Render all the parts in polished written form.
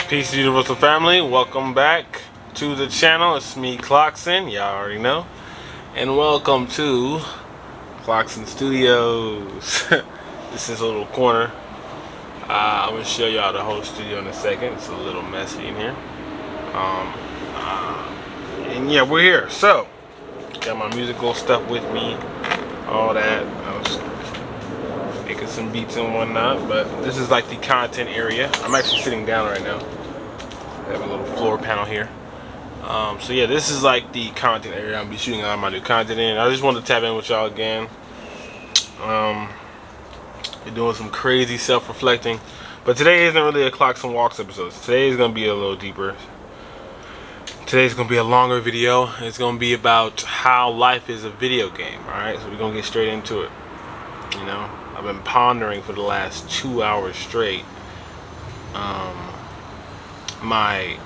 Peace, Universal Family. Welcome back to the channel. It's me, Clocksyn. Y'all already know. And welcome to Clocksyn Studios. This is a little corner. I'm going to show y'all the whole studio in a second. It's a little messy in here. And yeah, we're here. So, got my musical stuff with me. All that. I was making some beats and whatnot. But this is like the content area. I'm actually sitting down right now. I have a little floor panel here. So yeah, this is like the content area I'm gonna be shooting all my new content in. I just wanted to tap in with y'all again. Been doing some crazy self-reflecting, but today isn't really a Clocksyn Walks episode. Today is gonna be a little deeper. Today's gonna be a longer video. It's gonna be about how life is a video game. All right, so we're gonna get straight into it. You know, I've been pondering for the last 2 hours straight. My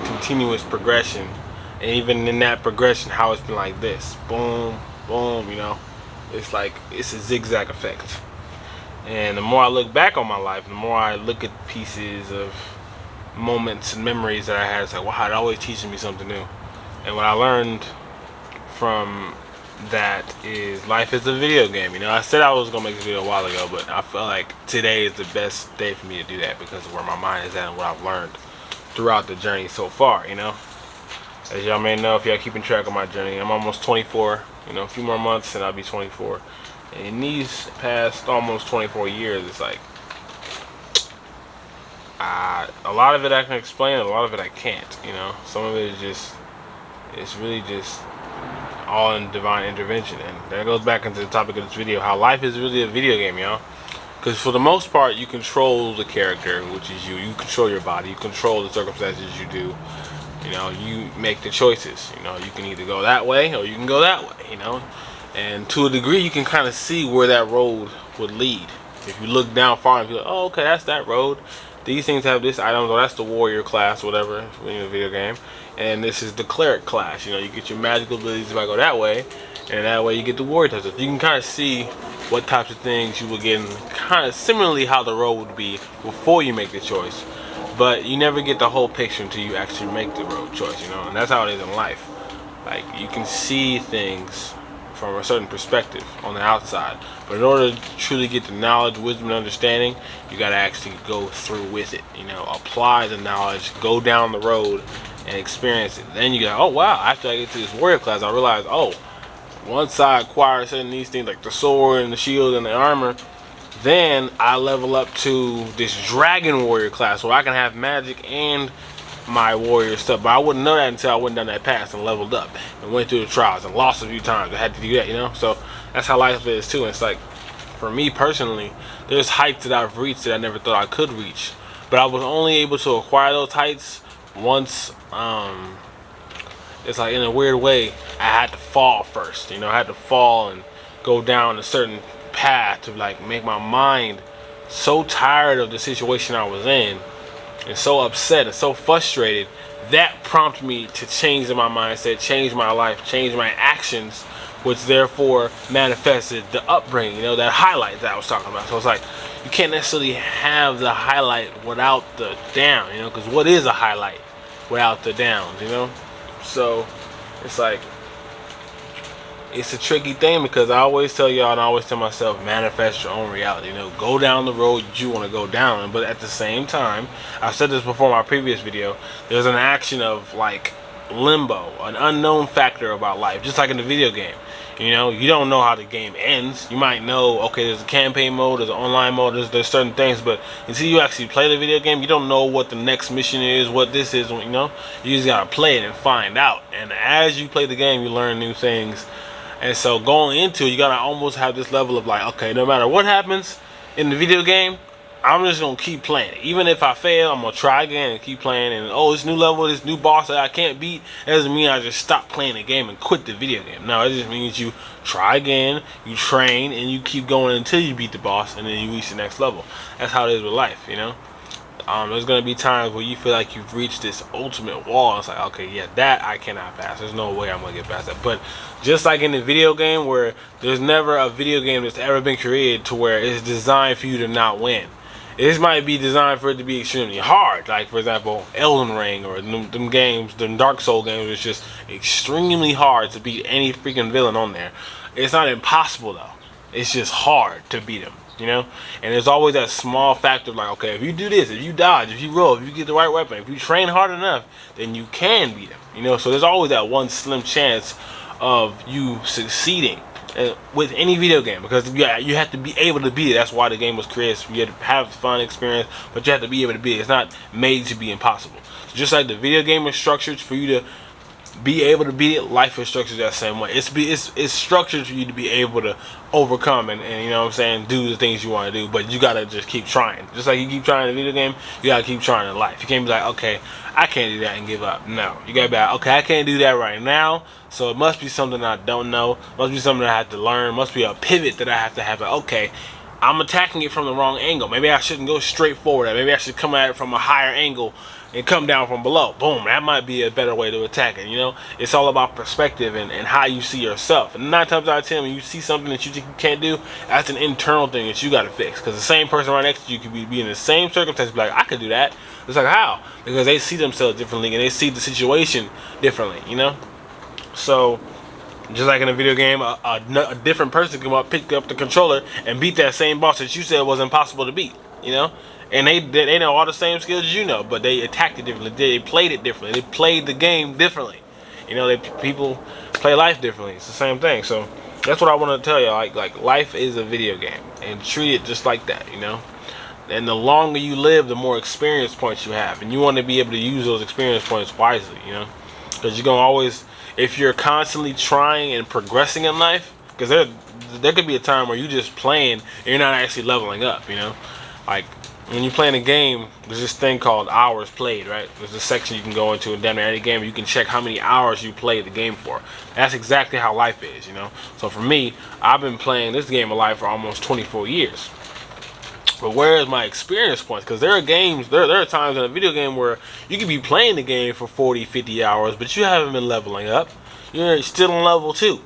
continuous progression, and even in that progression, how it's been like this, boom, boom. You know, it's like it's a zigzag effect. And the more I look back on my life, the more I look at pieces of moments and memories that I had, it's like, wow, it always teaching me something new. And what I learned from that is life is a video game. You know, I said I was gonna make this video a while ago, but I felt like today is the best day for me to do that because of where my mind is at and what I've learned throughout the journey so far. You know, as y'all may know, if y'all keeping track of my journey, I'm almost 24. You know, a few more months and I'll be 24. And in these past almost 24 years, it's like a lot of it I can explain, a lot of it I can't. You know, some of it is just, it's really just all in divine intervention. And that goes back into the topic of this video, how life is really a video game, y'all. Because for the most part, you control the character, which is you. You control your body. You control the circumstances you do. You know, you make the choices. You know, you can either go that way or you can go that way, you know. And to a degree, you can kind of see where that road would lead. If you look down far and be like, oh, okay, that's that road. These things have this item, or that's the warrior class, whatever, in a video game. And this is the cleric class. You know, you get your magical abilities if I go that way, and that way you get the warrior types. You can kind of see what types of things you will get, and kind of similarly how the road would be before you make the choice. But you never get the whole picture until you actually make the road choice, you know. And that's how it is in life. Like, you can see things from a certain perspective on the outside, but in order to truly get the knowledge, wisdom, and understanding, you got to actually go through with it. You know, apply the knowledge, go down the road, and experience it. Then you go, oh wow! After I get to this warrior class, I realize, oh, once I acquire certain these things like the sword and the shield and the armor, then I level up to this dragon warrior class where I can have magic and my warrior stuff. But I wouldn't know that until I went down that path and leveled up and went through the trials and lost a few times. I had to do that, you know. So that's how life is too. And it's like, for me personally, there's heights that I've reached that I never thought I could reach, but I was only able to acquire those heights once. It's like, in a weird way, I had to fall first. You know, I had to fall and go down a certain path to like make my mind so tired of the situation I was in and so upset and so frustrated, that prompted me to change my mindset, change my life, change my actions, which therefore manifested the upbringing, you know, that highlight that I was talking about. So it's like, you can't necessarily have the highlight without the down, you know, because what is a highlight without the downs, you know? So it's like, it's a tricky thing, because I always tell y'all and I always tell myself, manifest your own reality. You know, go down the road you want to go down. But at the same time, I've said this before in my previous video, there's an action of like limbo, an unknown factor about life, just like in the video game. You know, you don't know how the game ends. You might know, okay, there's a campaign mode, there's an online mode, there's certain things, but until you actually play the video game, you don't know what the next mission is, what this is, you know. You just gotta play it and find out. And as you play the game, you learn new things. And so going into it, you gotta almost have this level of like, okay, no matter what happens in the video game, I'm just gonna keep playing. Even if I fail, I'm gonna try again and keep playing. And oh, this new level, this new boss that I can't beat, that doesn't mean I just stop playing the game and quit the video game. No, it just means you try again, you train, and you keep going until you beat the boss, and then you reach the next level. That's how it is with life, you know. There's gonna be times where you feel like you've reached this ultimate wall. It's like, okay, yeah, that I cannot pass. There's no way I'm gonna get past that. But just like in the video game, where there's never a video game that's ever been created to where it's designed for you to not win. This might be designed for it to be extremely hard. Like, for example, Elden Ring or them games, them Dark Soul games, it's just extremely hard to beat any freaking villain on there. It's not impossible, though. It's just hard to beat them, you know? And there's always that small factor like, okay, if you do this, if you dodge, if you roll, if you get the right weapon, if you train hard enough, then you can beat them, you know? So there's always that one slim chance of you succeeding with any video game, because you have to be able to beat it. That's why the game was created. So you have to have fun experience, but you have to be able to beat it. It's not made to be impossible. So just like the video game is structured for you to be able to beat it, life is structured that same way. It's structured for you to be able to overcome and you know what I'm saying, do the things you want to do, but you gotta just keep trying. Just like you keep trying in a video game, you gotta keep trying in life. You can't be like, okay, I can't do that and give up. No, you gotta be like, okay, I can't do that right now, so it must be something I don't know, must be something I have to learn, must be a pivot that I have to have. Like, okay, I'm attacking it from the wrong angle. Maybe I shouldn't go straight forward. Maybe I should come at it from a higher angle and come down from below. Boom, that might be a better way to attack it, you know? It's all about perspective and how you see yourself. And 9 times out of 10, when you see something that you think you can't do, that's an internal thing that you gotta fix. Because the same person right next to you could be in the same circumstance, be like, I could do that. It's like, how? Because they see themselves differently and they see the situation differently, you know? So, just like in a video game, a different person come up, pick up the controller, and beat that same boss that you said was impossible to beat, you know? And they know all the same skills as you know, but they attacked it differently. They played it differently. They played the game differently. You know, people play life differently. It's the same thing. So that's what I want to tell you. Like life is a video game, and treat it just like that. You know, and the longer you live, the more experience points you have, and you want to be able to use those experience points wisely. You know, because you're gonna always, if you're constantly trying and progressing in life, because there could be a time where you're just playing and you're not actually leveling up. You know, like. When you're playing a game, there's this thing called hours played, right? There's a section you can go into in damn near any game, you can check how many hours you played the game for. That's exactly how life is, you know? So for me, I've been playing this game of life for almost 24 years. But where is my experience points? Because there are games, there are times in a video game where you could be playing the game for 40, 50 hours, but you haven't been leveling up. You're still on level 2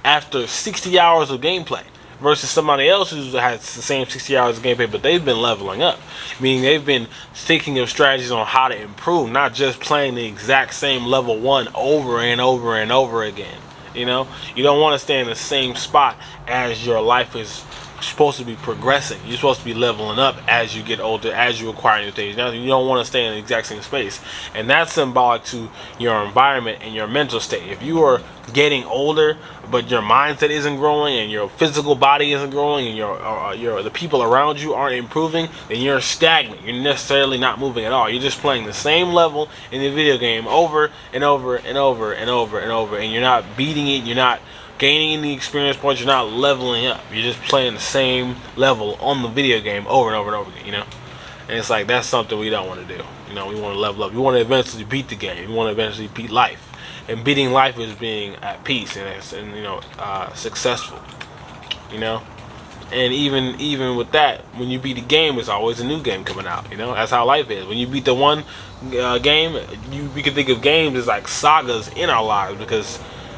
after 60 hours of gameplay. Versus somebody else who has the same 60 hours of gameplay, but they've been leveling up. Meaning they've been thinking of strategies on how to improve, not just playing the exact same level 1 over and over and over again. You know, you don't want to stay in the same spot as your life is supposed to be progressing. You're supposed to be leveling up as you get older, as you acquire new things. Now, you don't want to stay in the exact same space, and that's symbolic to your environment and your mental state. If you are getting older, but your mindset isn't growing, and your physical body isn't growing, and your the people around you aren't improving, then you're stagnant. You're necessarily not moving at all. You're just playing the same level in the video game over and over and over and over and over, and you're not beating it. You're not gaining any experience points. You're not leveling up. You're just playing the same level on the video game over and over and over again, you know? And it's like, that's something we don't want to do. You know, we want to level up. We want to eventually beat the game. We want to eventually beat life. And beating life is being at peace and you know, successful, you know? And even with that, when you beat a game, there's always a new game coming out, you know? That's how life is. When you beat the one game, we can think of games as like sagas in our lives, because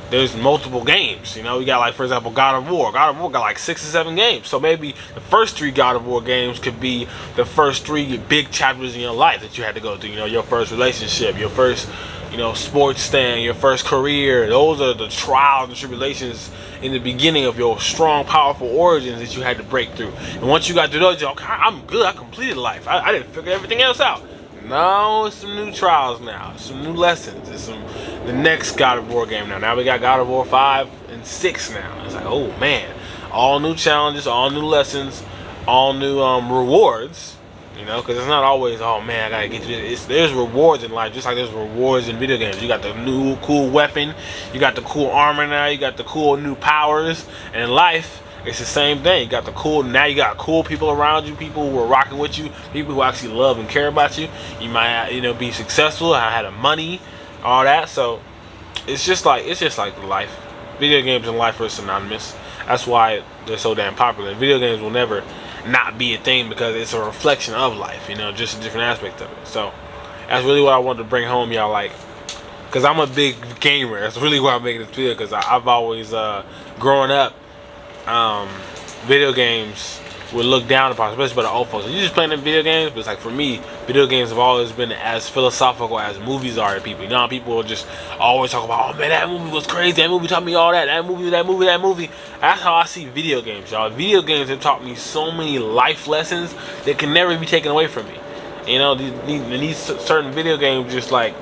there's multiple games, you know. We got, like, for example, God of War. God of War got like 6 or 7 games. So maybe the first 3 God of War games could be the first 3 big chapters in your life that you had to go through. You know, your first relationship, your first, you know, sports stand, your first career. Those are the trials and tribulations in the beginning of your strong, powerful origins that you had to break through. And once you got through those, you're like, okay, I'm good. I completed life. I didn't figure everything else out. No, it's some new trials now. It's some new lessons. It's the next God of War game now. Now we got God of War 5 and 6 now. It's like, oh man, all new challenges, all new lessons, all new rewards. You know, because it's not always, oh man, I gotta get to this. There's rewards in life, just like there's rewards in video games. You got the new cool weapon, you got the cool armor now, you got the cool new powers. And in life, it's the same thing. You got the cool, now you got cool people around you, people who are rocking with you, people who actually love and care about you. You might, you know, be successful, have the money, all that. So it's just like life. Video games and life are synonymous. That's why they're so damn popular. Video games will never not be a thing, because it's a reflection of life, you know, just a different aspect of it. So that's really what I wanted to bring home, y'all, like, because I'm a big gamer. That's really why I'm making this video, because I've always growing up, video games would look down upon, especially by the old folks. You just playing them video games, but it's like for me, video games have always been as philosophical as movies are to people. You know how people will just always talk about, oh man, that movie was crazy, that movie taught me all that, that movie. That's how I see video games, y'all. Video games have taught me so many life lessons that can never be taken away from me. You know, these certain video games just like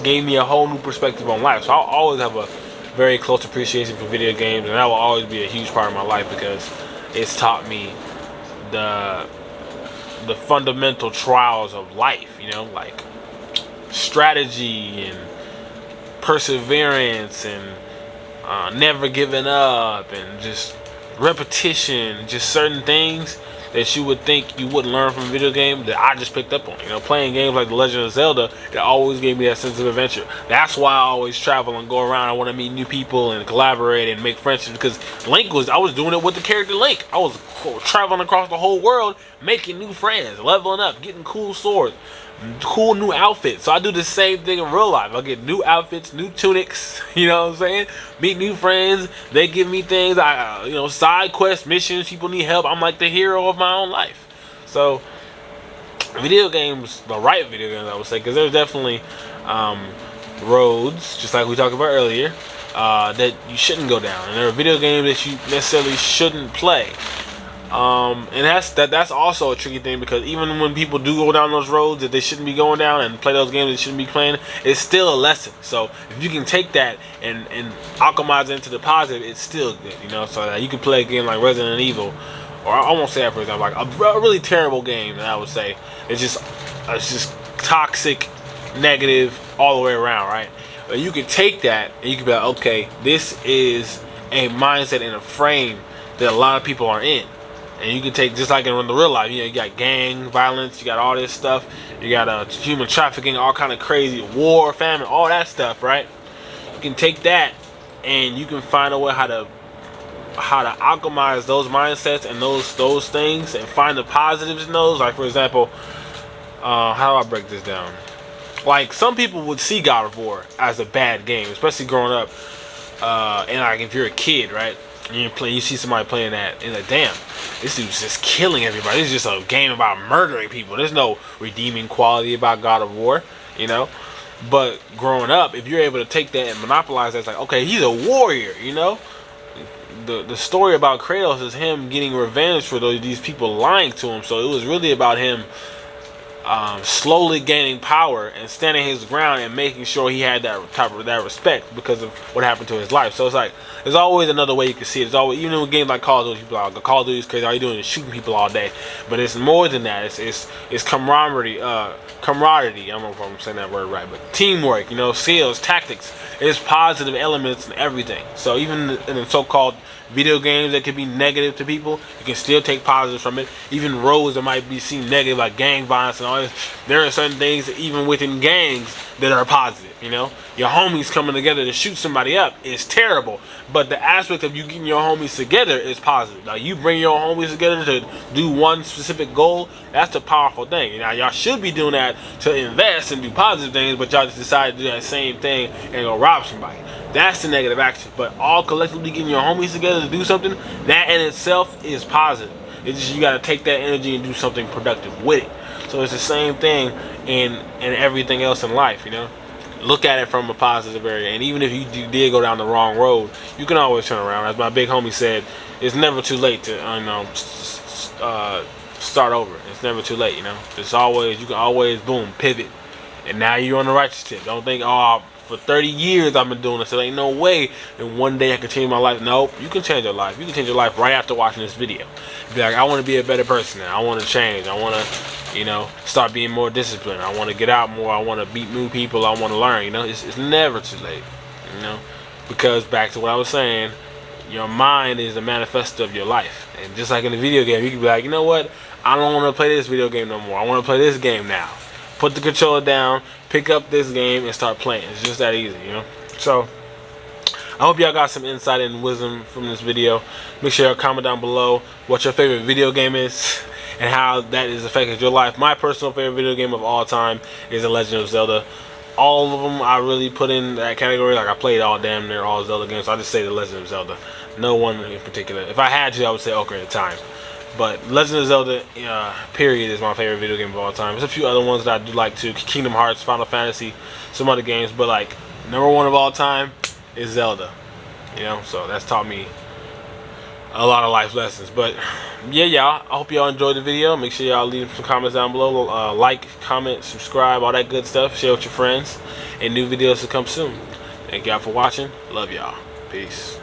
gave me a whole new perspective on life. So I'll always have a very close appreciation for video games, and that will always be a huge part of my life because it's taught me the fundamental trials of life, you know, like strategy and perseverance and never giving up and just repetition, just certain things that you would think you wouldn't learn from a video game that I just picked up on. You know, playing games like The Legend of Zelda, it always gave me that sense of adventure. That's why I always travel and go around. I want to meet new people and collaborate and make friendships, because I was doing it with the character Link. I was traveling across the whole world, making new friends, leveling up, getting cool swords, cool new outfits. So I do the same thing in real life. I get new outfits, new tunics, you know what I'm saying? Meet new friends. They give me things. You know, side quests, missions, people need help. I'm like the hero of my own life. So video games, the right video games, I would say, because there's definitely roads, just like we talked about earlier, that you shouldn't go down, and there are video games that you necessarily shouldn't play. And that's also a tricky thing, because even when people do go down those roads that they shouldn't be going down and play those games they shouldn't be playing, it's still a lesson. So if you can take that and alchemize it into the positive, it's still good, you know. So that you can play a game like Resident Evil, or I won't say that, for example, like a really terrible game that I would say it's just toxic, negative all the way around, right? But you can take that and you can be like, okay, this is a mindset and a frame that a lot of people are in. And you can take, just like in the real life, you know, you got gang violence, you got all this stuff, you got human trafficking, all kind of crazy, war, famine, all that stuff, right? You can take that and you can find a way how to alchemize those mindsets and those things and find the positives in those. Like, for example, how do I break this down? Like, some people would see God of War as a bad game, especially growing up, and like if you're a kid, right? You see somebody playing that, and like, damn, this dude's just killing everybody. This is just a game about murdering people. There's no redeeming quality about God of War, you know. But growing up, if you're able to take that and monopolize that, it's like, okay, he's a warrior, you know. The story about Kratos is him getting revenge for these people lying to him. So it was really about him slowly gaining power and standing his ground and making sure he had that respect because of what happened to his life. So it's like, there's always another way you can see it. It's always, even in games like Call of Duty, people are like, Call of Duty is crazy, all you're doing is shooting people all day. But it's more than that. It's camaraderie. I don't know if I'm saying that word right, but teamwork, you know, skills, tactics. There's positive elements in everything. So even in the so-called video games that can be negative to people, you can still take positives from it. Even roads that might be seen negative, like gang violence and all this, there are certain things even within gangs that are positive, you know. Your homies coming together to shoot somebody up is terrible, but the aspect of you getting your homies together is positive. Like, you bring your homies together to do one specific goal, that's a powerful thing. Now, y'all should be doing that to invest and do positive things, but y'all just decided to do that same thing and go rob somebody. That's the negative action. But all collectively getting your homies together to do something, that in itself is positive. It's just you got to take that energy and do something productive with it. So it's the same thing in everything else in life, you know. Look at it from a positive area, and even if you did go down the wrong road, you can always turn around. As my big homie said, it's never too late to start over. It's never too late, you know. It's always, you can always, boom, pivot, and now you're on the righteous tip. Don't think, oh, for 30 years I've been doing this, there ain't no way and one day I can change my life. Nope, you can change your life. You can change your life right after watching this video. Be like, I want to be a better person now. I want to change. I want to, you know, start being more disciplined. I want to get out more. I want to meet new people. I want to learn, you know. It's never too late, you know, because back to what I was saying, your mind is a manifesto of your life. And just like in a video game, you can be like, you know what, I don't want to play this video game no more. I want to play this game now. Put the controller down, pick up this game, and start playing. It's just that easy, you know. So I hope y'all got some insight and wisdom from this video. Make sure y'all comment down below what your favorite video game is and how that has affected your life. My personal favorite video game of all time is The Legend of Zelda. All of them I really put in that category. Like, I played all damn near all Zelda games, so I just say The Legend of Zelda. No one in particular. If I had to, I would say Ocarina of Time. But Legend of Zelda, period, is my favorite video game of all time. There's a few other ones that I do like too. Kingdom Hearts, Final Fantasy, some other games. But like, #1 of all time is Zelda. You know, so that's taught me a lot of life lessons. But yeah, y'all, I hope y'all enjoyed the video. Make sure y'all leave some comments down below. Like, comment, subscribe, all that good stuff. Share with your friends. And new videos to come soon. Thank y'all for watching. Love y'all. Peace.